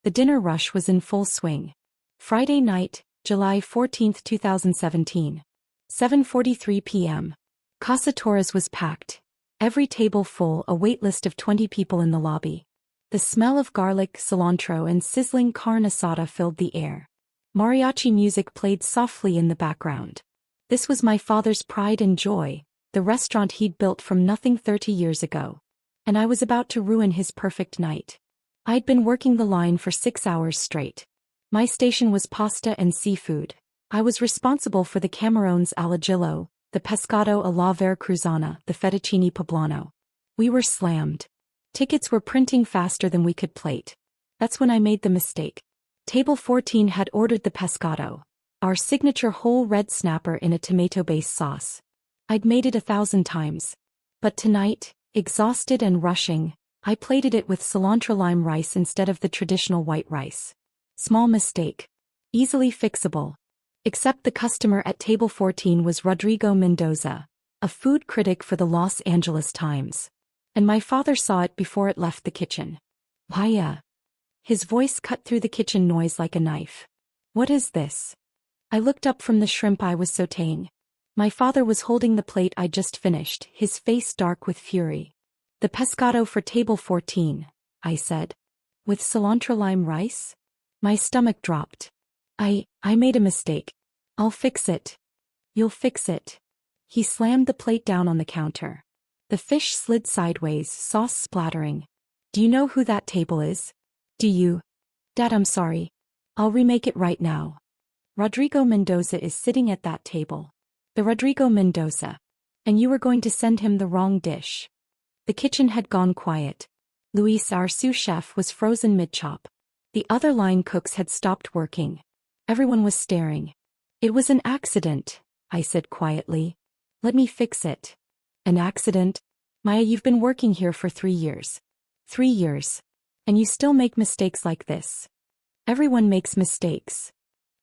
The dinner rush was in full swing. Friday night, July 14, 2017. 7:43 p.m. Casa Torres was packed. Every table full, a wait list of 20 people in the lobby. The smell of garlic, cilantro and sizzling carne asada filled the air. Mariachi music played softly in the background. This was my father's pride and joy, the restaurant he'd built from nothing 30 years ago. And I was about to ruin his perfect night. I'd been working the line for 6 hours straight. My station was pasta and seafood. I was responsible for the camarones alla gillo, the pescado alla veracruzana, the fettuccine poblano. We were slammed. Tickets were printing faster than we could plate. That's when I made the mistake. Table 14 had ordered the pescado, our signature whole red snapper in a tomato-based sauce. I'd made it 1,000 times. But tonight, exhausted and rushing, I plated it with cilantro lime rice instead of the traditional white rice. Small mistake. Easily fixable. Except the customer at table 14 was Rodrigo Mendoza, a food critic for the Los Angeles Times. And my father saw it before it left the kitchen. Vaya. His voice cut through the kitchen noise like a knife. What is this? I looked up from the shrimp I was sautéing. My father was holding the plate I just finished, his face dark with fury. The pescado for table 14, I said. With cilantro lime rice? My stomach dropped. I made a mistake. I'll fix it. You'll fix it. He slammed the plate down on the counter. The fish slid sideways, sauce splattering. Do you know who that table is? Do you? Dad, I'm sorry. I'll remake it right now. Rodrigo Mendoza is sitting at that table. The Rodrigo Mendoza. And you were going to send him the wrong dish. The kitchen had gone quiet. Luis, our sous chef, was frozen mid-chop. The other line cooks had stopped working. Everyone was staring. It was an accident, I said quietly. Let me fix it. An accident? Maya, you've been working here for 3 years. 3 years. And you still make mistakes like this. Everyone makes mistakes.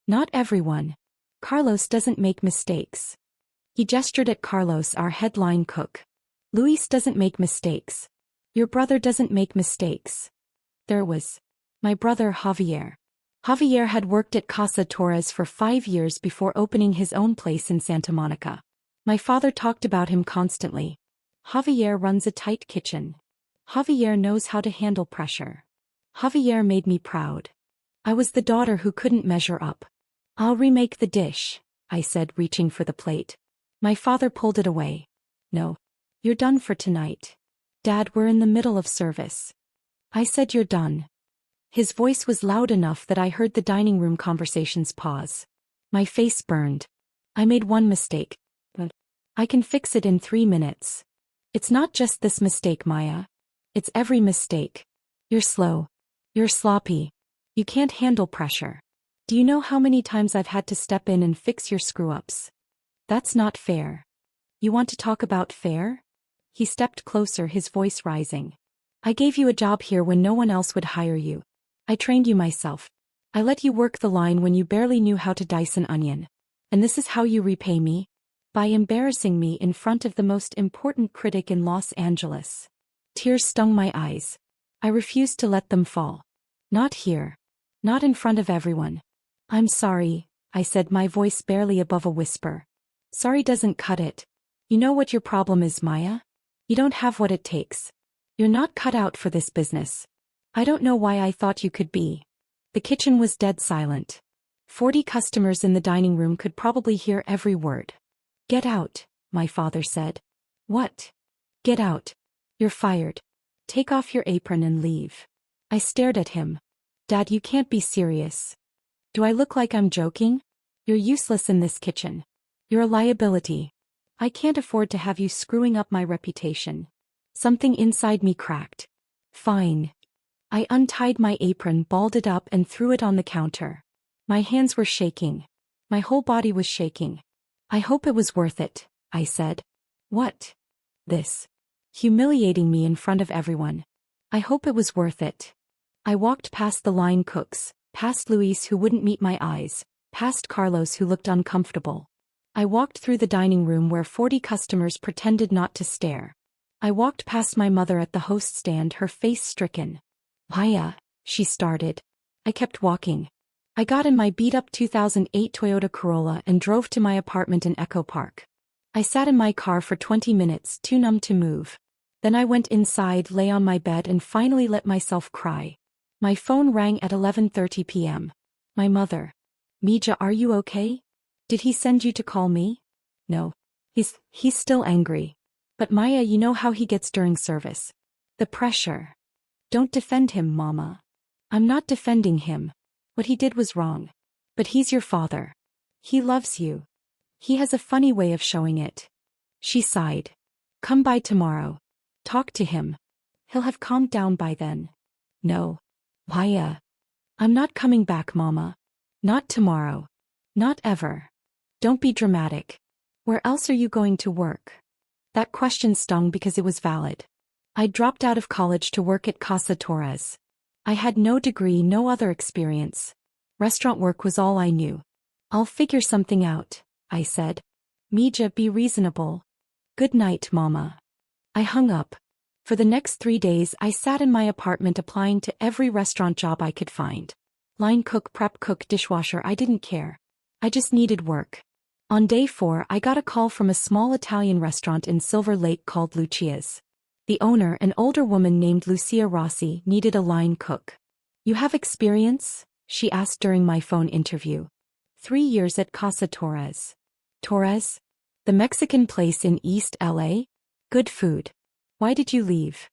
Not everyone. Carlos doesn't make mistakes. He gestured at Carlos, our headline cook. Luis doesn't make mistakes. Your brother doesn't make mistakes. There was my brother Javier. Javier had worked at Casa Torres for 5 years before opening his own place in Santa Monica. My father talked about him constantly. Javier runs a tight kitchen. Javier knows how to handle pressure. Javier made me proud. I was the daughter who couldn't measure up. I'll remake the dish, I said, reaching for the plate. My father pulled it away. No. You're done for tonight. Dad, we're in the middle of service. I said you're done. His voice was loud enough that I heard the dining room conversations pause. My face burned. I made one mistake. But I can fix it in 3 minutes. It's not just this mistake, Maya. It's every mistake. You're slow. You're sloppy. You can't handle pressure. Do you know how many times I've had to step in and fix your screw-ups? That's not fair. You want to talk about fair? He stepped closer, his voice rising. I gave you a job here when no one else would hire you. I trained you myself. I let you work the line when you barely knew how to dice an onion. And this is how you repay me? By embarrassing me in front of the most important critic in Los Angeles. Tears stung my eyes. I refused to let them fall. Not here. Not in front of everyone. I'm sorry, I said, my voice barely above a whisper. Sorry doesn't cut it. You know what your problem is, Maya? You don't have what it takes. You're not cut out for this business. I don't know why I thought you could be. The kitchen was dead silent. 40 customers in the dining room could probably hear every word. Get out, my father said. What? Get out. You're fired. Take off your apron and leave. I stared at him. Dad, you can't be serious. Do I look like I'm joking? You're useless in this kitchen. You're a liability. I can't afford to have you screwing up my reputation. Something inside me cracked. Fine. I untied my apron, balled it up and threw it on the counter. My hands were shaking. My whole body was shaking. I hope it was worth it, I said. What? This. Humiliating me in front of everyone. I hope it was worth it. I walked past the line cooks, past Luis who wouldn't meet my eyes, past Carlos who looked uncomfortable. I walked through the dining room where 40 customers pretended not to stare. I walked past my mother at the host stand, her face stricken. Maya, she started. I kept walking. I got in my beat-up 2008 Toyota Corolla and drove to my apartment in Echo Park. I sat in my car for 20 minutes, too numb to move. Then I went inside, lay on my bed and finally let myself cry. My phone rang at 11:30 p.m. My mother. Mija, are you okay? Did he send you to call me? No. He's still angry. But Maya, you know how he gets during service. The pressure. Don't defend him, Mama. I'm not defending him. What he did was wrong. But he's your father. He loves you. He has a funny way of showing it. She sighed. Come by tomorrow. Talk to him. He'll have calmed down by then. No. Maya. I'm not coming back, Mama. Not tomorrow. Not ever. Don't be dramatic. Where else are you going to work? That question stung because it was valid. I dropped out of college to work at Casa Torres. I had no degree, no other experience. Restaurant work was all I knew. I'll figure something out, I said. Mija, be reasonable. Good night, Mama. I hung up. For the next 3 days I sat in my apartment applying to every restaurant job I could find. Line cook, prep cook, dishwasher, I didn't care. I just needed work. On day 4 I got a call from a small Italian restaurant in Silver Lake called Lucia's. The owner, an older woman named Lucia Rossi, needed a line cook. You have experience? She asked during my phone interview. 3 years at Casa Torres. Torres? The Mexican place in East LA? Good food. Why did you leave?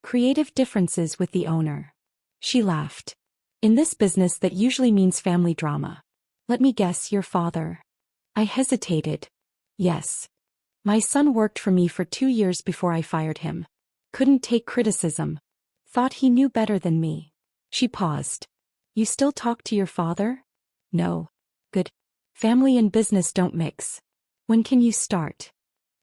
Creative differences with the owner. She laughed. In this business that usually means family drama. Let me guess, your father? I hesitated. Yes. My son worked for me for 2 years before I fired him. Couldn't take criticism. Thought he knew better than me. She paused. You still talk to your father? No. Good. Family and business don't mix. When can you start?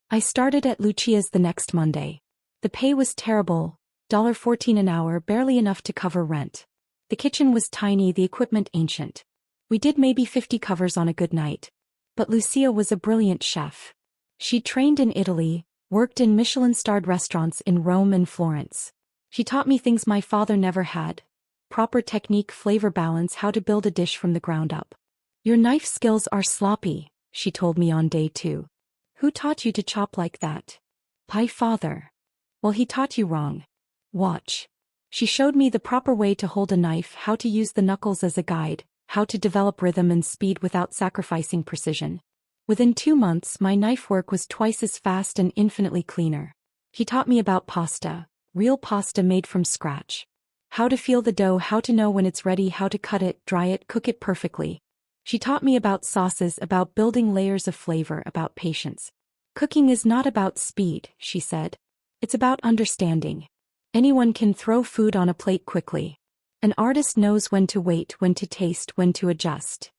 I started at Lucia's the next Monday. The pay was terrible, $14 an hour, barely enough to cover rent. The kitchen was tiny, the equipment ancient. We did maybe 50 covers on a good night. But Lucia was a brilliant chef. She trained in Italy, worked in Michelin-starred restaurants in Rome and Florence. She taught me things my father never had. Proper technique, flavor balance, how to build a dish from the ground up. Your knife skills are sloppy, she told me on day 2. Who taught you to chop like that? My father. Well, he taught you wrong. Watch. She showed me the proper way to hold a knife, how to use the knuckles as a guide, how to develop rhythm and speed without sacrificing precision. Within 2 months, my knife work was twice as fast and infinitely cleaner. He taught me about pasta, real pasta made from scratch. How to feel the dough, how to know when it's ready, how to cut it, dry it, cook it perfectly. She taught me about sauces, about building layers of flavor, about patience. Cooking is not about speed, she said. It's about understanding. Anyone can throw food on a plate quickly. An artist knows when to wait, when to taste, when to adjust.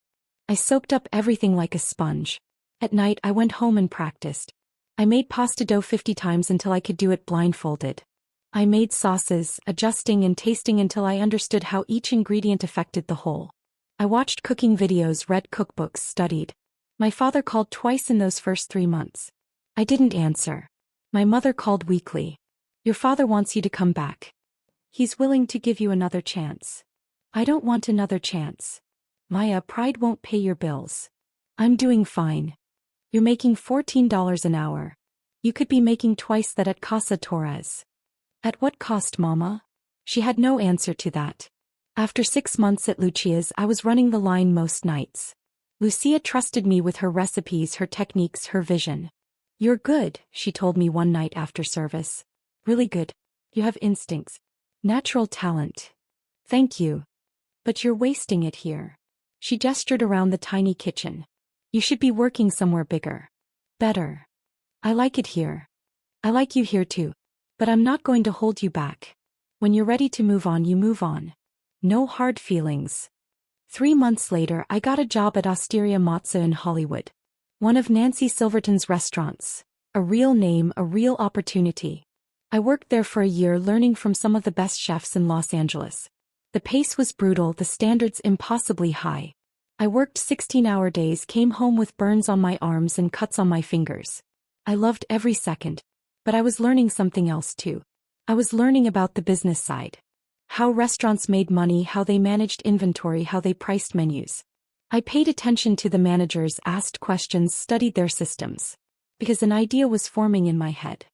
I soaked up everything like a sponge. At night I went home and practiced. I made pasta dough 50 times until I could do it blindfolded. I made sauces, adjusting and tasting until I understood how each ingredient affected the whole. I watched cooking videos, read cookbooks, studied. My father called twice in those first 3 months. I didn't answer. My mother called weekly. Your father wants you to come back. He's willing to give you another chance. I don't want another chance. Maya, pride won't pay your bills. I'm doing fine. You're making $14 an hour. You could be making twice that at Casa Torres. At what cost, Mama? She had no answer to that. After 6 months at Lucia's, I was running the line most nights. Lucia trusted me with her recipes, her techniques, her vision. You're good, she told me one night after service. Really good. You have instincts. Natural talent. Thank you. But you're wasting it here. She gestured around the tiny kitchen. You should be working somewhere bigger. Better. I like it here. I like you here too. But I'm not going to hold you back. When you're ready to move on, you move on. No hard feelings. 3 months later, I got a job at Osteria Mozza in Hollywood. One of Nancy Silverton's restaurants. A real name, a real opportunity. I worked there for a year learning from some of the best chefs in Los Angeles. The pace was brutal, the standards impossibly high. I worked 16-hour days, came home with burns on my arms and cuts on my fingers. I loved every second. But I was learning something else too. I was learning about the business side. How restaurants made money, how they managed inventory, how they priced menus. I paid attention to the managers, asked questions, studied their systems. Because an idea was forming in my head.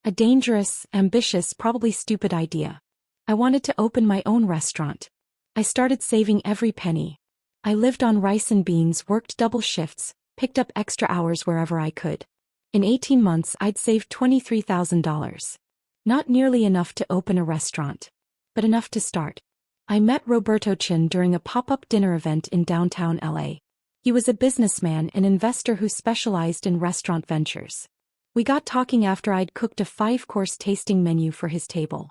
A dangerous, ambitious, probably stupid idea. I wanted to open my own restaurant. I started saving every penny. I lived on rice and beans, worked double shifts, picked up extra hours wherever I could. In 18 months I'd saved $23,000. Not nearly enough to open a restaurant, but enough to start. I met Roberto Chin during a pop-up dinner event in downtown LA. He was a businessman and investor who specialized in restaurant ventures. We got talking after I'd cooked a 5-course tasting menu for his table.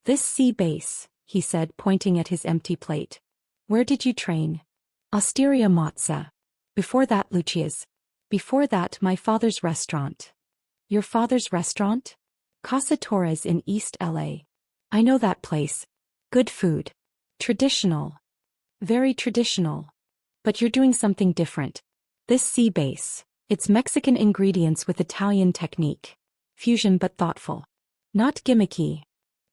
This sea base, he said, pointing at his empty plate. Where did you train? Osteria Mozza. Before that, Lucia's. Before that, my father's restaurant. Your father's restaurant? Casa Torres in East LA. I know that place. Good food. Traditional. Very traditional. But you're doing something different. This sea base, it's Mexican ingredients with Italian technique. Fusion but thoughtful. Not gimmicky.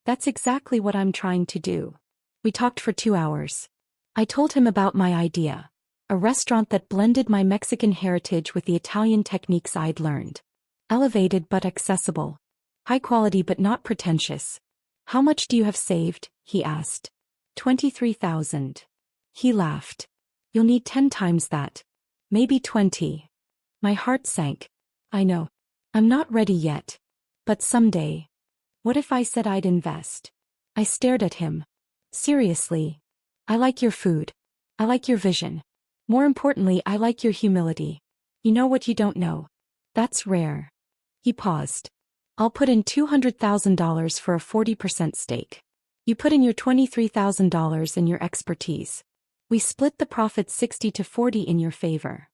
That's exactly what I'm trying to do. We talked for 2 hours. I told him about my idea. A restaurant that blended my Mexican heritage with the Italian techniques I'd learned. Elevated but accessible. High quality but not pretentious. How much do you have saved? He asked. 23,000. He laughed. You'll need 10 times that. Maybe 20. My heart sank. I know. I'm not ready yet. But someday. What if I said I'd invest? I stared at him. Seriously. I like your food. I like your vision. More importantly, I like your humility. You know what you don't know. That's rare. He paused. I'll put in $200,000 for a 40% stake. You put in your $23,000 and your expertise. We split the profit 60 to 40 in your favor.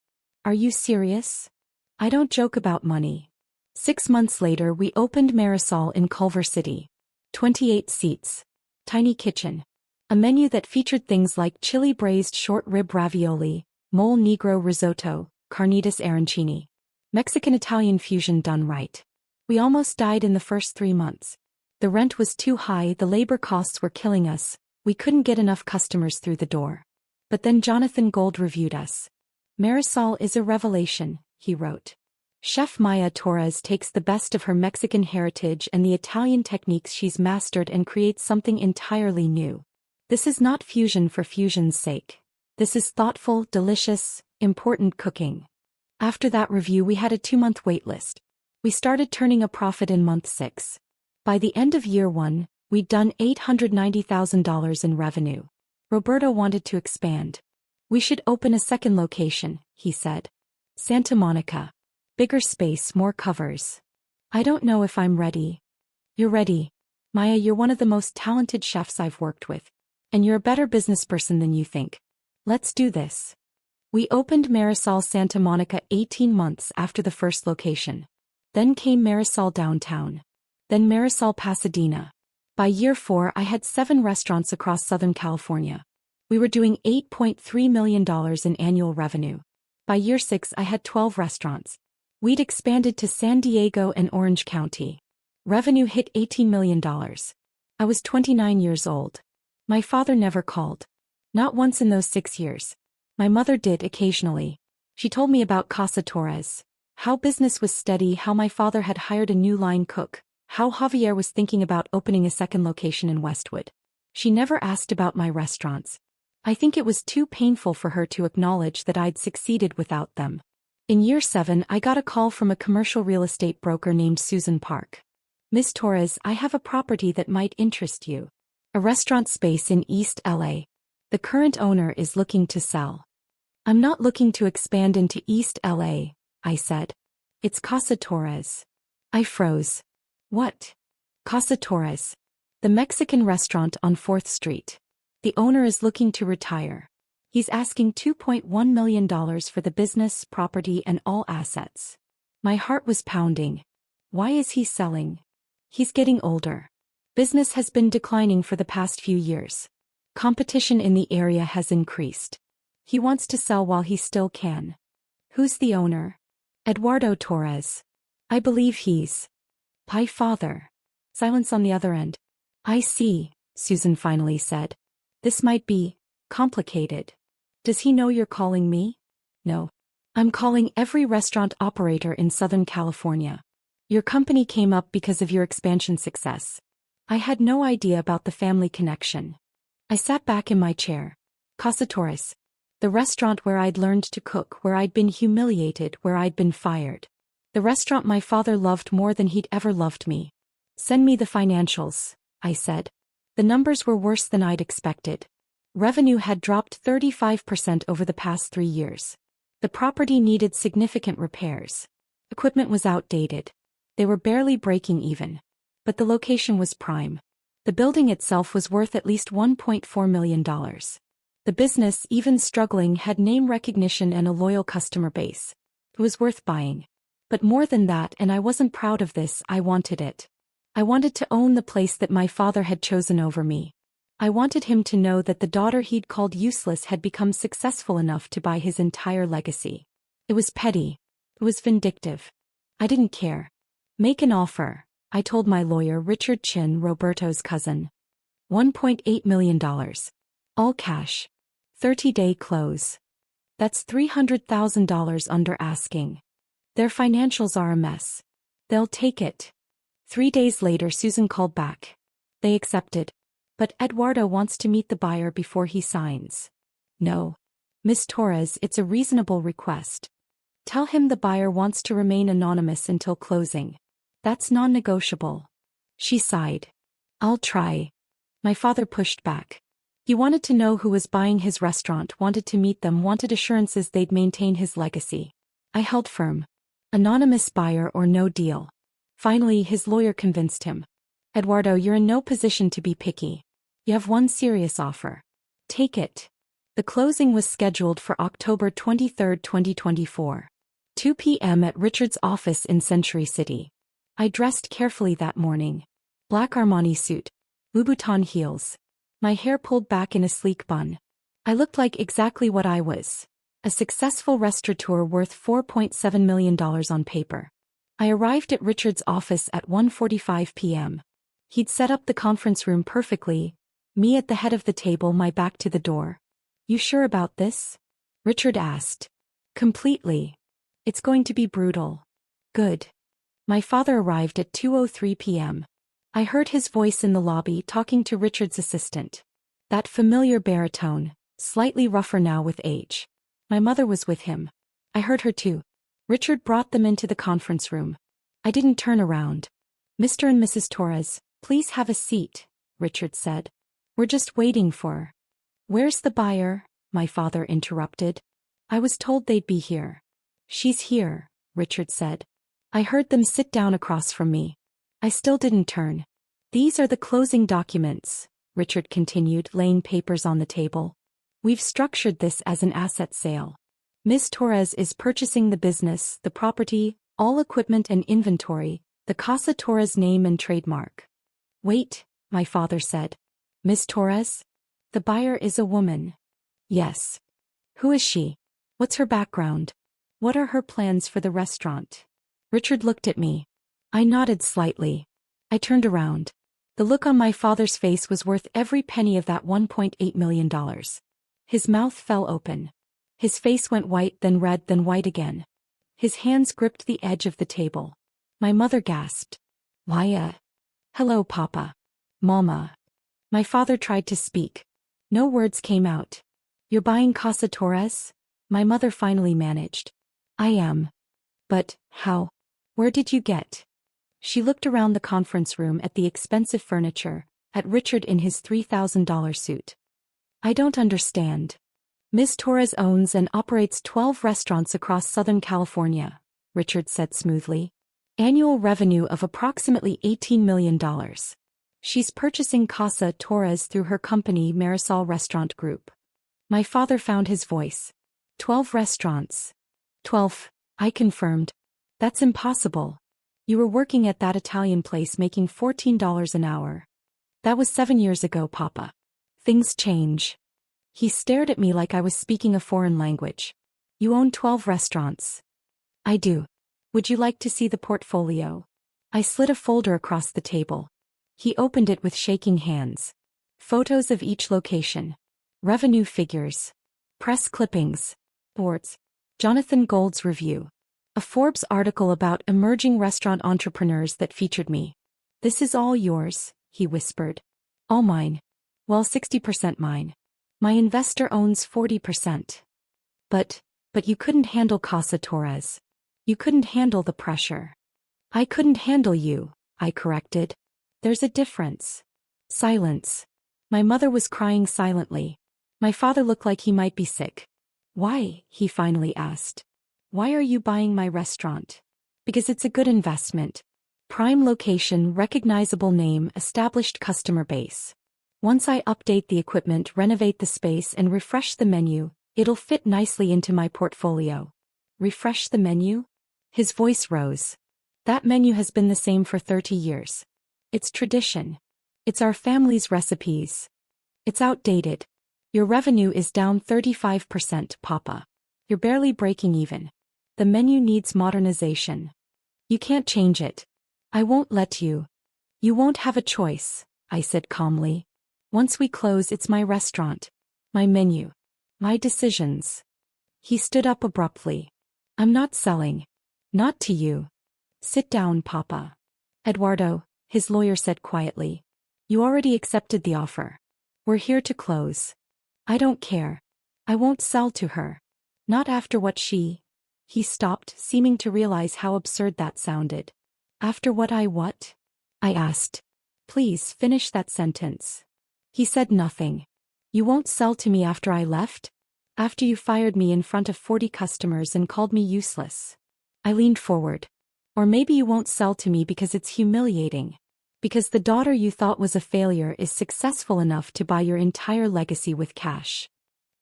Are you serious? I don't joke about money. 6 months later we opened Marisol in Culver City. 28 seats. Tiny kitchen. A menu that featured things like chili braised short rib ravioli, mole negro risotto, carnitas arancini. Mexican-Italian fusion done right. We almost died in the first 3 months. The rent was too high, the labor costs were killing us, we couldn't get enough customers through the door. But then Jonathan Gold reviewed us. Marisol is a revelation, he wrote. Chef Maya Torres takes the best of her Mexican heritage and the Italian techniques she's mastered and creates something entirely new. This is not fusion for fusion's sake. This is thoughtful, delicious, important cooking. After that review we had a 2-month wait list. We started turning a profit in month 6. By the end of year 1, we'd done $890,000 in revenue. Roberto wanted to expand. We should open a second location, he said. Santa Monica. Bigger space, more covers. I don't know if I'm ready. You're ready. Maya, you're one of the most talented chefs I've worked with. And you're a better business person than you think. Let's do this. We opened Marisol Santa Monica 18 months after the first location. Then came Marisol Downtown. Then Marisol Pasadena. By year 4 I had 7 restaurants across Southern California. We were doing $8.3 million in annual revenue. By year 6 I had 12 restaurants. We'd expanded to San Diego and Orange County. Revenue hit $18 million. I was 29 years old. My father never called. Not once in those 6 years. My mother did occasionally. She told me about Casa Torres. How business was steady, how my father had hired a new line cook, how Javier was thinking about opening a second location in Westwood. She never asked about my restaurants. I think it was too painful for her to acknowledge that I'd succeeded without them. In year 7 I got a call from a commercial real estate broker named Susan Park. Miss Torres, I have a property that might interest you. A restaurant space in East LA. The current owner is looking to sell. I'm not looking to expand into East LA, I said. It's Casa Torres. I froze. What? Casa Torres. The Mexican restaurant on 4th Street. The owner is looking to retire. He's asking $2.1 million for the business, property, and all assets. My heart was pounding. Why is he selling? He's getting older. Business has been declining for the past few years. Competition in the area has increased. He wants to sell while he still can. Who's the owner? Eduardo Torres. I believe he's my father. Silence on the other end. I see, Susan finally said. This might be complicated. Does he know you're calling me? No. I'm calling every restaurant operator in Southern California. Your company came up because of your expansion success. I had no idea about the family connection. I sat back in my chair. Casa Torres. The restaurant where I'd learned to cook, where I'd been humiliated, where I'd been fired. The restaurant my father loved more than he'd ever loved me. Send me the financials, I said. The numbers were worse than I'd expected. Revenue had dropped 35% over the past 3 years. The property needed significant repairs. Equipment was outdated. They were barely breaking even. But the location was prime. The building itself was worth at least $1.4 million. The business, even struggling, had name recognition and a loyal customer base. It was worth buying. But more than that, and I wasn't proud of this, I wanted it. I wanted to own the place that my father had chosen over me. I wanted him to know that the daughter he'd called useless had become successful enough to buy his entire legacy. It was petty. It was vindictive. I didn't care. Make an offer, I told my lawyer Richard Chin, Roberto's cousin. $1.8 million. All cash. 30-day close. That's $300,000 under asking. Their financials are a mess. They'll take it. 3 days later, Susan called back. They accepted. But Eduardo wants to meet the buyer before he signs. No. Miss Torres, it's a reasonable request. Tell him the buyer wants to remain anonymous until closing. That's non-negotiable. She sighed. I'll try. My father pushed back. He wanted to know who was buying his restaurant, wanted to meet them, wanted assurances they'd maintain his legacy. I held firm. Anonymous buyer or no deal. Finally, his lawyer convinced him. Eduardo, you're in no position to be picky. You have one serious offer. Take it. The closing was scheduled for October 23, 2024. 2 p.m. at Richard's office in Century City. I dressed carefully that morning. Black Armani suit. Louboutin heels. My hair pulled back in a sleek bun. I looked like exactly what I was. A successful restaurateur worth $4.7 million on paper. I arrived at Richard's office at 1:45 p.m. He'd set up the conference room perfectly. Me at the head of the table, my back to the door. You sure about this? Richard asked. Completely. It's going to be brutal. Good. My father arrived at 2:03 p.m. I heard his voice in the lobby talking to Richard's assistant. That familiar baritone, slightly rougher now with age. My mother was with him. I heard her too. Richard brought them into the conference room. I didn't turn around. Mr. and Mrs. Torres, please have a seat, Richard said. We're just waiting for. Where's the buyer? My father interrupted. I was told they'd be here. She's here, Richard said. I heard them sit down across from me. I still didn't turn. These are the closing documents, Richard continued, laying papers on the table. We've structured this as an asset sale. Ms. Torres is purchasing the business, the property, all equipment and inventory, the Casa Torres name and trademark. Wait, my father said. Ms. Torres? The buyer is a woman. Yes. Who is she? What's her background? What are her plans for the restaurant? Richard looked at me. I nodded slightly. I turned around. The look on my father's face was worth every penny of that $1.8 million. His mouth fell open. His face went white, then red, then white again. His hands gripped the edge of the table. My mother gasped. Why, hello, Papa. Mama. My father tried to speak. No words came out. You're buying Casa Torres? My mother finally managed. I am. But, how? Where did you get? She looked around the conference room at the expensive furniture, at Richard in his $3,000 suit. I don't understand. Ms. Torres owns and operates 12 restaurants across Southern California, Richard said smoothly. Annual revenue of approximately $18 million. She's purchasing Casa Torres through her company Marisol Restaurant Group. My father found his voice. 12 restaurants. 12, I confirmed. That's impossible. You were working at that Italian place making $14 an hour. That was 7 years ago, Papa. Things change. He stared at me like I was speaking a foreign language. You own 12 restaurants. I do. Would you like to see the portfolio? I slid a folder across the table. He opened it with shaking hands. Photos of each location. Revenue figures. Press clippings. Boards. Jonathan Gold's review. A Forbes article about emerging restaurant entrepreneurs that featured me. "This is all yours," he whispered. "All mine. Well, 60% mine. My investor owns 40%. But you couldn't handle Casa Torres. You couldn't handle the pressure." "I couldn't handle you," I corrected. "There's a difference." Silence. My mother was crying silently. My father looked like he might be sick. "Why?" he finally asked. "Why are you buying my restaurant?" "Because it's a good investment. Prime location, recognizable name, established customer base. Once I update the equipment, renovate the space, and refresh the menu, it'll fit nicely into my portfolio." "Refresh the menu?" His voice rose. "That menu has been the same for 30 years. It's tradition. It's our family's recipes. It's outdated. Your revenue is down 35%, Papa. You're barely breaking even. The menu needs modernization. You can't change it. I won't let you. You won't have a choice," I said calmly. "Once we close, it's my restaurant. My menu. My decisions." He stood up abruptly. "I'm not selling. Not to you." "Sit down, Papa." "Eduardo," his lawyer said quietly. "You already accepted the offer. We're here to close." "I don't care. I won't sell to her. Not after what she—" He stopped, seeming to realize how absurd that sounded. "After what what?" I asked. "Please finish that sentence." He said nothing. "You won't sell to me after I left? After you fired me in front of 40 customers and called me useless?" I leaned forward. "Or maybe you won't sell to me because it's humiliating. Because the daughter you thought was a failure is successful enough to buy your entire legacy with cash."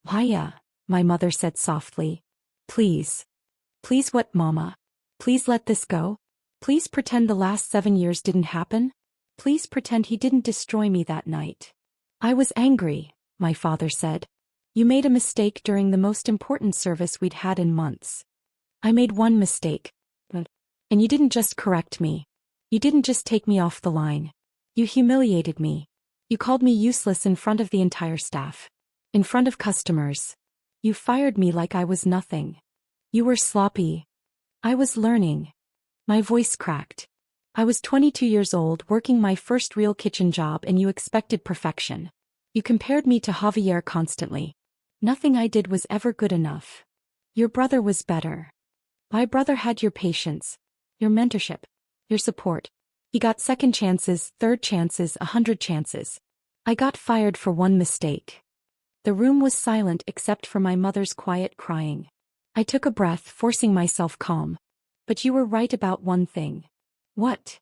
"Maya," my mother said softly. "Please." "Please what, Mama? Please let this go? Please pretend the last 7 years didn't happen? Please pretend he didn't destroy me that night." "I was angry," my father said. "You made a mistake during the most important service we'd had in months." "I made one mistake. And you didn't just correct me. You didn't just take me off the line. You humiliated me. You called me useless in front of the entire staff. In front of customers. You fired me like I was nothing. You were sloppy. I was learning." My voice cracked. "I was 22 years old, working my first real kitchen job, and you expected perfection. You compared me to Javier constantly. Nothing I did was ever good enough. Your brother was better. My brother had your patience, your mentorship, your support. He got second chances, third chances, 100 chances. I got fired for one mistake." The room was silent except for my mother's quiet crying. I took a breath, forcing myself calm. "But you were right about one thing." "What?"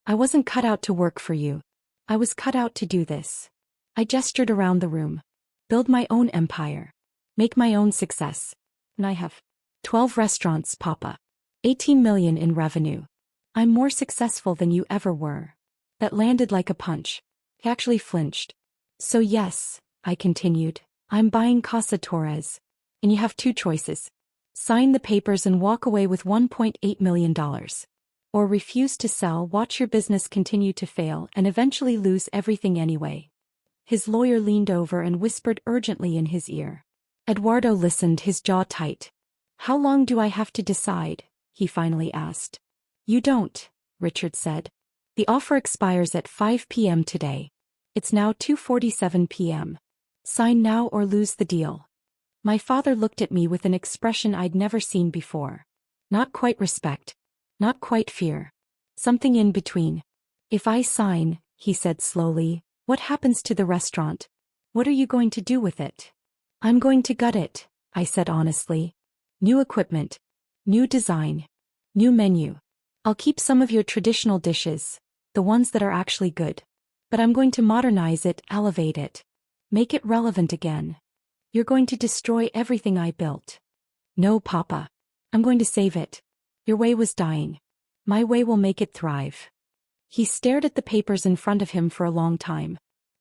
"I wasn't cut out to work for you. I was cut out to do this." I gestured around the room. "Build my own empire. Make my own success. And I have 12 restaurants, Papa. 18 million in revenue. I'm more successful than you ever were." That landed like a punch. He actually flinched. "So yes," I continued, "I'm buying Casa Torres. And you have 2 choices. Sign the papers and walk away with $1.8 million. Or refuse to sell, watch your business continue to fail, and eventually lose everything anyway." His lawyer leaned over and whispered urgently in his ear. Eduardo listened, his jaw tight. "How long do I have to decide?" he finally asked. "You don't," Richard said. "The offer expires at 5 p.m. today. It's now 2:47 p.m. Sign now or lose the deal." My father looked at me with an expression I'd never seen before. Not quite respect. Not quite fear. Something in between. "If I sign," he said slowly, "what happens to the restaurant? What are you going to do with it?" "I'm going to gut it," I said honestly. "New equipment. New design. New menu. I'll keep some of your traditional dishes, the ones that are actually good. But I'm going to modernize it, elevate it. Make it relevant again." "You're going to destroy everything I built." "No, Papa. I'm going to save it. Your way was dying. My way will make it thrive." He stared at the papers in front of him for a long time.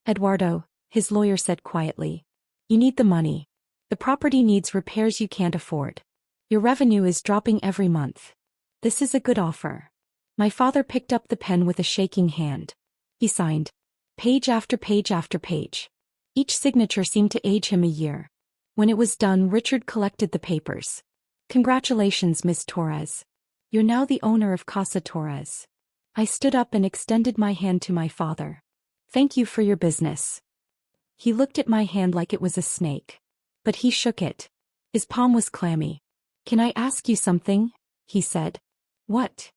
"Eduardo," his lawyer said quietly, "you need the money. The property needs repairs you can't afford. Your revenue is dropping every month. This is a good offer." My father picked up the pen with a shaking hand. He signed. Page after page after page. Each signature seemed to age him a year. When it was done, Richard collected the papers. Congratulations, Miss Torres. You're now the owner of Casa Torres. I stood up and extended my hand to my father. Thank you for your business. He looked at my hand like it was a snake. But he shook it. His palm was clammy. Can I ask you something? He said. What?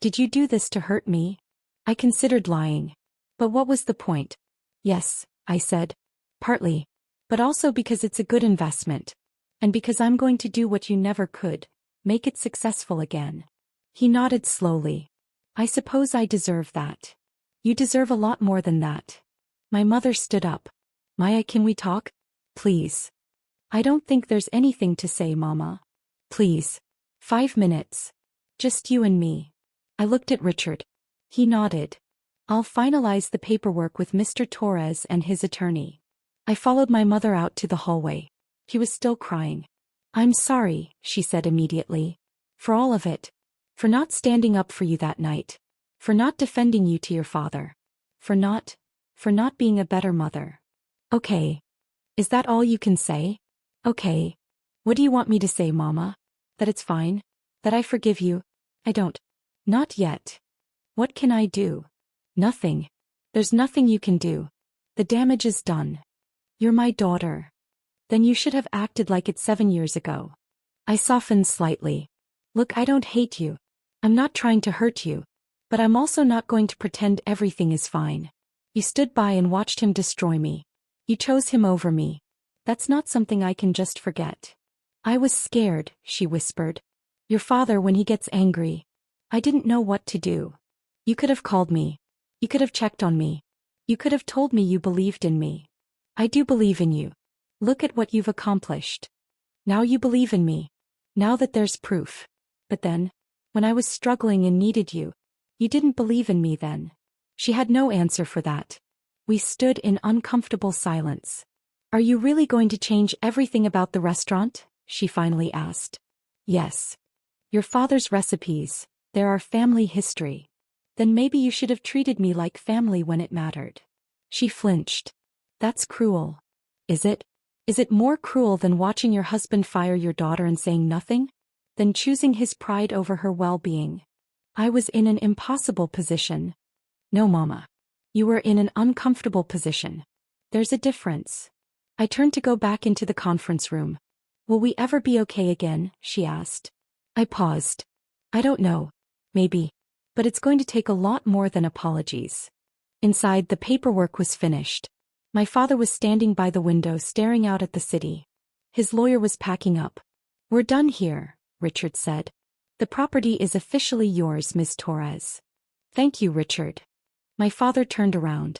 Did you do this to hurt me? I considered lying. But what was the point? Yes, I said. Partly. But also because it's a good investment. And because I'm going to do what you never could, make it successful again. He nodded slowly. I suppose I deserve that. You deserve a lot more than that. My mother stood up. Maya, can we talk? Please. I don't think there's anything to say, Mama. Please. 5 minutes. Just you and me. I looked at Richard. He nodded. I'll finalize the paperwork with Mr. Torres and his attorney. I followed my mother out to the hallway. She was still crying. I'm sorry, she said immediately. For all of it. For not standing up for you that night. For not defending you to your father. For not being a better mother. Okay. Is that all you can say? Okay. What do you want me to say, Mama? That it's fine? That I forgive you? I don't. Not yet. What can I do? Nothing. There's nothing you can do. The damage is done. You're my daughter. Then you should have acted like it 7 years ago. I softened slightly. Look, I don't hate you. I'm not trying to hurt you. But I'm also not going to pretend everything is fine. You stood by and watched him destroy me. You chose him over me. That's not something I can just forget. I was scared, she whispered. Your father, when he gets angry. I didn't know what to do. You could have called me. You could have checked on me. You could have told me you believed in me. I do believe in you. Look at what you've accomplished. Now you believe in me. Now that there's proof. But then, when I was struggling and needed you, you didn't believe in me then. She had no answer for that. We stood in uncomfortable silence. Are you really going to change everything about the restaurant? She finally asked. Yes. Your father's recipes, they're our family history. Then maybe you should have treated me like family when it mattered. She flinched. That's cruel. Is it? Is it more cruel than watching your husband fire your daughter and saying nothing? Than choosing his pride over her well-being? I was in an impossible position. No, Mama. You were in an uncomfortable position. There's a difference. I turned to go back into the conference room. Will we ever be okay again? She asked. I paused. I don't know. Maybe. But it's going to take a lot more than apologies. Inside, the paperwork was finished. My father was standing by the window staring out at the city. His lawyer was packing up. We're done here, Richard said. The property is officially yours, Miss Torres. Thank you, Richard. My father turned around.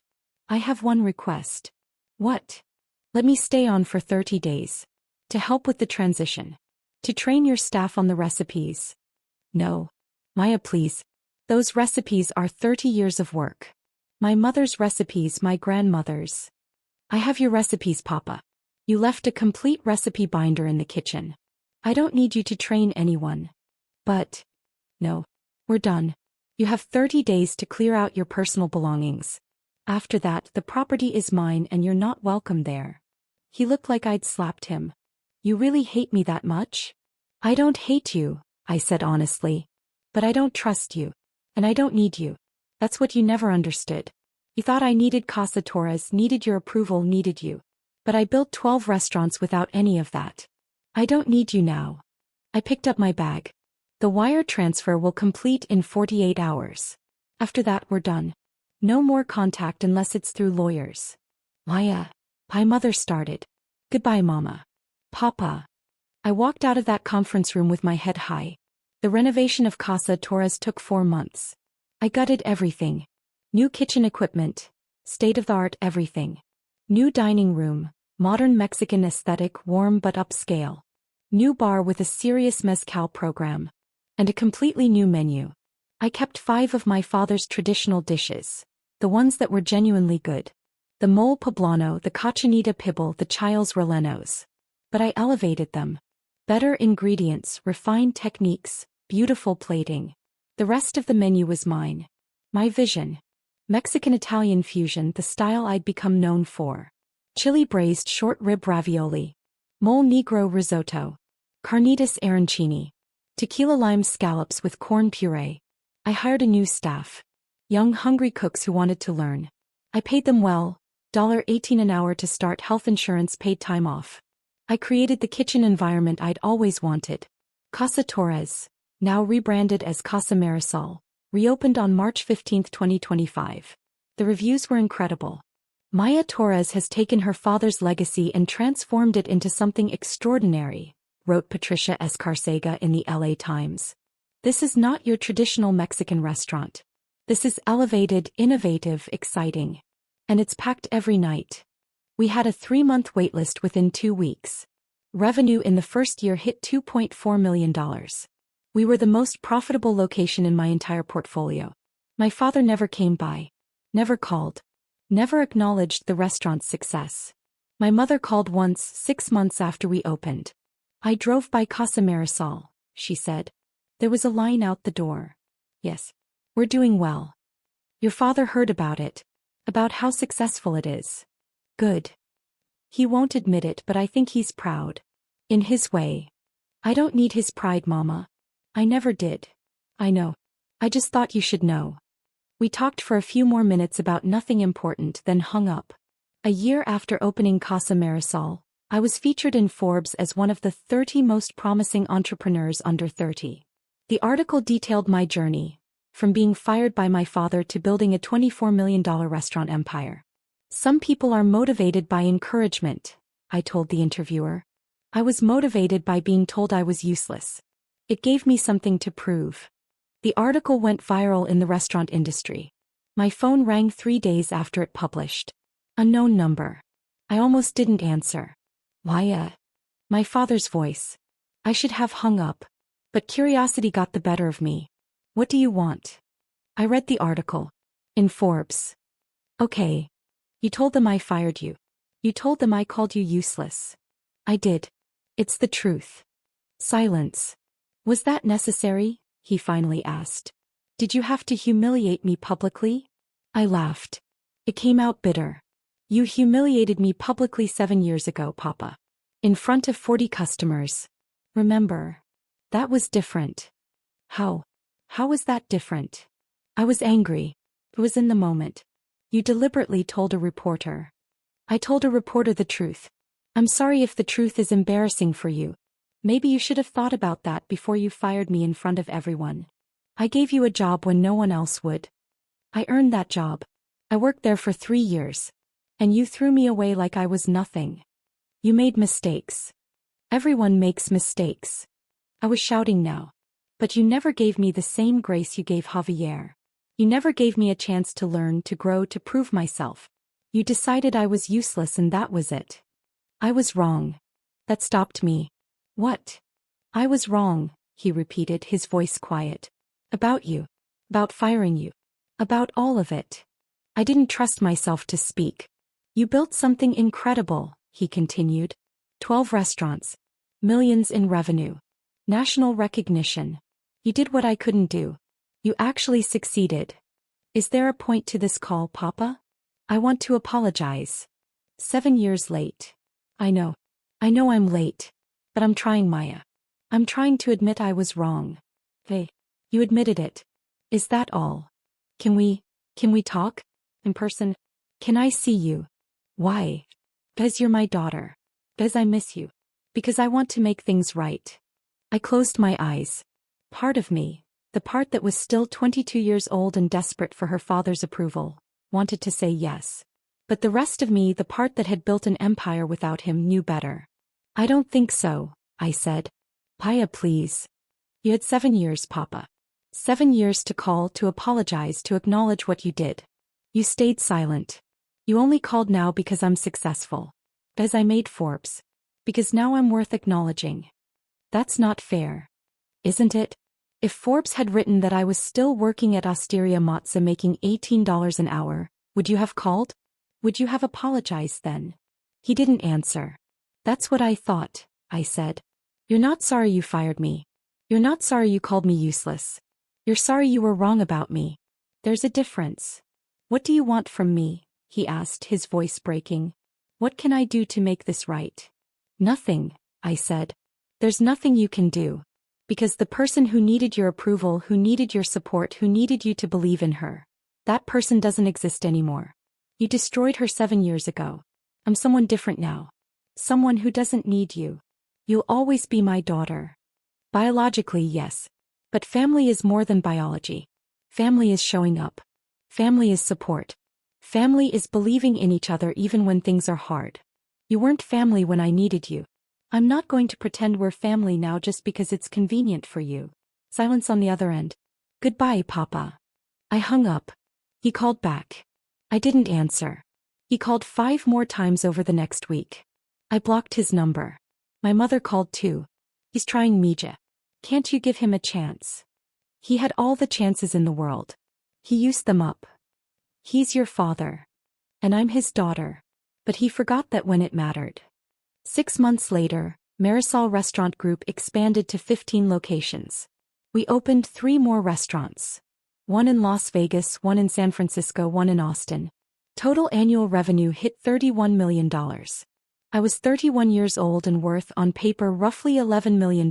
I have one request. What? Let me stay on for 30 days. To help with the transition. To train your staff on the recipes. No. Maya, please. Those recipes are 30 years of work. My mother's recipes, my grandmother's. I have your recipes, Papa. You left a complete recipe binder in the kitchen. I don't need you to train anyone. But. No. We're done. You have 30 days to clear out your personal belongings. After that, the property is mine and you're not welcome there. He looked like I'd slapped him. You really hate me that much? I don't hate you, I said honestly. But I don't trust you. And I don't need you. That's what you never understood. You thought I needed Casa Torres, needed your approval, needed you. But I built 12 restaurants without any of that. I don't need you now. I picked up my bag. The wire transfer will complete in 48 hours. After that, we're done. No more contact unless it's through lawyers. Maya. My mother started. Goodbye, Mama. Papa. I walked out of that conference room with my head high. The renovation of Casa Torres took 4 months. I gutted everything. New kitchen equipment. State-of-the-art everything. New dining room. Modern Mexican aesthetic, warm but upscale. New bar with a serious mezcal program. And a completely new menu. I kept 5 of my father's traditional dishes. The ones that were genuinely good. The mole poblano, the cochinita pibil, the chiles rellenos. But I elevated them. Better ingredients, refined techniques, beautiful plating. The rest of the menu was mine. My vision. Mexican-Italian fusion, the style I'd become known for. Chili braised short rib ravioli. Mole negro risotto. Carnitas arancini. Tequila lime scallops with corn puree. I hired a new staff. Young, hungry cooks who wanted to learn. I paid them well, $18 an hour to start, health insurance, paid time off. I created the kitchen environment I'd always wanted. Casa Torres, now rebranded as Casa Marisol, reopened on March 15, 2025. The reviews were incredible. Maya Torres has taken her father's legacy and transformed it into something extraordinary, wrote Patricia Escarcega in the LA Times. This is not your traditional Mexican restaurant. This is elevated, innovative, exciting. And it's packed every night. We had a 3-month waitlist within 2 weeks. Revenue in the first year hit $2.4 million. We were the most profitable location in my entire portfolio. My father never came by. Never called. Never acknowledged the restaurant's success. My mother called once, 6 months after we opened. I drove by Casa Marisol, she said. There was a line out the door. Yes. We're doing well. Your father heard about it. About how successful it is. Good. He won't admit it, but I think he's proud. In his way. I don't need his pride, Mama. I never did. I know. I just thought you should know. We talked for a few more minutes about nothing important, then hung up. A year after opening Casa Marisol, I was featured in Forbes as one of the 30 most promising entrepreneurs under 30. The article detailed my journey, from being fired by my father to building a $24 million restaurant empire. Some people are motivated by encouragement, I told the interviewer. I was motivated by being told I was useless. It gave me something to prove. The article went viral in the restaurant industry. My phone rang 3 days after it published. Unknown number. I almost didn't answer. Why? My father's voice. I should have hung up. But curiosity got the better of me. What do you want? I read the article. In Forbes. Okay. You told them I fired you. You told them I called you useless. I did. It's the truth. Silence. Was that necessary? He finally asked. Did you have to humiliate me publicly? I laughed. It came out bitter. You humiliated me publicly 7 years ago, Papa. In front of 40 customers. Remember? That was different. How? How was that different? I was angry. It was in the moment. You deliberately told a reporter. I told a reporter the truth. I'm sorry if the truth is embarrassing for you. Maybe you should have thought about that before you fired me in front of everyone. I gave you a job when no one else would. I earned that job. I worked there for 3 years. And you threw me away like I was nothing. You made mistakes. Everyone makes mistakes. I was shouting now. But you never gave me the same grace you gave Javier. You never gave me a chance to learn, to grow, to prove myself. You decided I was useless and that was it. I was wrong. That stopped me. What? I was wrong, he repeated, his voice quiet. About you. About firing you. About all of it. I didn't trust myself to speak. You built something incredible, he continued. 12 restaurants. Millions in revenue. National recognition. You did what I couldn't do. You actually succeeded. Is there a point to this call, Papa? I want to apologize. 7 years late. I know. I know I'm late. But I'm trying, Maya. I'm trying to admit I was wrong. Hey. You admitted it. Is that all? Can we talk? In person? Can I see you? Why? Because you're my daughter. Because I miss you. Because I want to make things right. I closed my eyes. Part of me, the part that was still 22 years old and desperate for her father's approval, wanted to say yes. But the rest of me, the part that had built an empire without him, knew better. I don't think so, I said. Paya, please. You had 7 years, Papa. 7 years to call, to apologize, to acknowledge what you did. You stayed silent. You only called now because I'm successful. Because I made Forbes. Because now I'm worth acknowledging. That's not fair. Isn't it? If Forbes had written that I was still working at Osteria Mozza making $18 an hour, would you have called? Would you have apologized then? He didn't answer. That's what I thought, I said. You're not sorry you fired me. You're not sorry you called me useless. You're sorry you were wrong about me. There's a difference. "What do you want from me?" he asked, his voice breaking. "What can I do to make this right?" "Nothing," I said. "There's nothing you can do. Because the person who needed your approval, who needed your support, who needed you to believe in her, that person doesn't exist anymore. You destroyed her 7 years ago. I'm someone different now. Someone who doesn't need you. You'll always be my daughter." Biologically, yes. But family is more than biology. Family is showing up. Family is support. Family is believing in each other even when things are hard. You weren't family when I needed you. I'm not going to pretend we're family now just because it's convenient for you. Silence on the other end. "Goodbye, Papa." I hung up. He called back. I didn't answer. He called 5 more times over the next week. I blocked his number. My mother called too. "He's trying Mija. Can't you give him a chance?" He had all the chances in the world. He used them up. He's your father. And I'm his daughter. But he forgot that when it mattered. 6 months later, Marisol Restaurant Group expanded to 15 locations. We opened 3 more restaurants. 1 in Las Vegas, 1 in San Francisco, 1 in Austin. Total annual revenue hit $31 million. I was 31 years old and worth, on paper, roughly $11 million.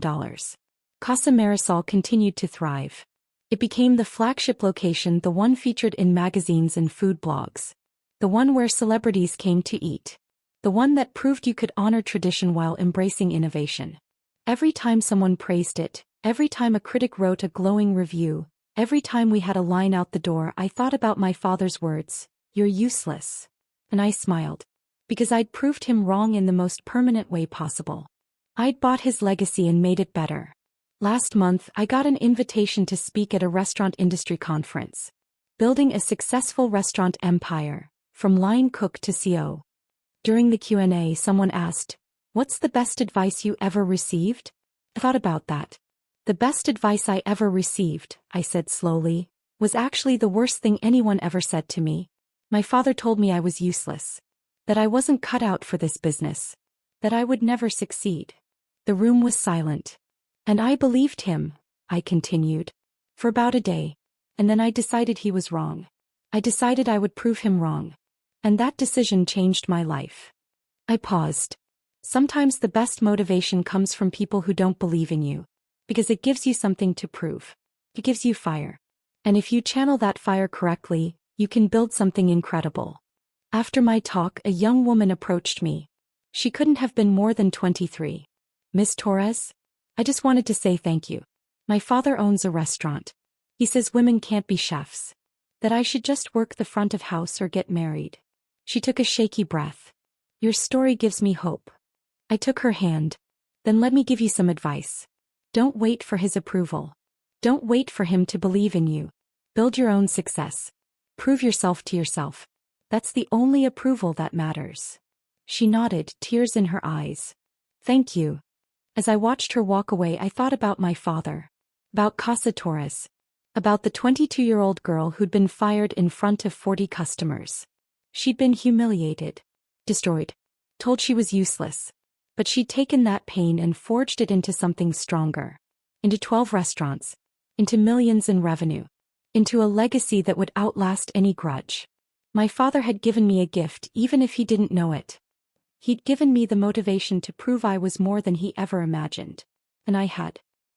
Casa Marisol continued to thrive. It became the flagship location, the one featured in magazines and food blogs. The one where celebrities came to eat. The one that proved you could honor tradition while embracing innovation. Every time someone praised it, every time a critic wrote a glowing review, every time we had a line out the door, I thought about my father's words, "You're useless." And I smiled. Because I'd proved him wrong in the most permanent way possible. I'd bought his legacy and made it better. Last month, I got an invitation to speak at a restaurant industry conference. Building a successful restaurant empire, from line cook to CO. During the Q&A, someone asked, "What's the best advice you ever received?" I thought about that. "The best advice I ever received," I said slowly, "was actually the worst thing anyone ever said to me. My father told me I was useless. That I wasn't cut out for this business. That I would never succeed." The room was silent. "And I believed him," I continued. "For about a day. And then I decided he was wrong. I decided I would prove him wrong. And that decision changed my life." I paused. Sometimes the best motivation comes from people who don't believe in you. Because it gives you something to prove. It gives you fire. And if you channel that fire correctly, you can build something incredible. After my talk, a young woman approached me. She couldn't have been more than 23. "Miss Torres? I just wanted to say thank you. My father owns a restaurant. He says women can't be chefs. That I should just work the front of house or get married." She took a shaky breath. "Your story gives me hope." I took her hand. "Then let me give you some advice. Don't wait for his approval. Don't wait for him to believe in you. Build your own success. Prove yourself to yourself. That's the only approval that matters." She nodded, tears in her eyes. "Thank you." As I watched her walk away, I thought about my father. About Casa Torres. About the 22-year-old girl who'd been fired in front of 40 customers. She'd been humiliated. Destroyed. Told she was useless. But she'd taken that pain and forged it into something stronger. Into 12 restaurants. Into millions in revenue. Into a legacy that would outlast any grudge. My father had given me a gift even if he didn't know it. He'd given me the motivation to prove I was more than he ever imagined. And I had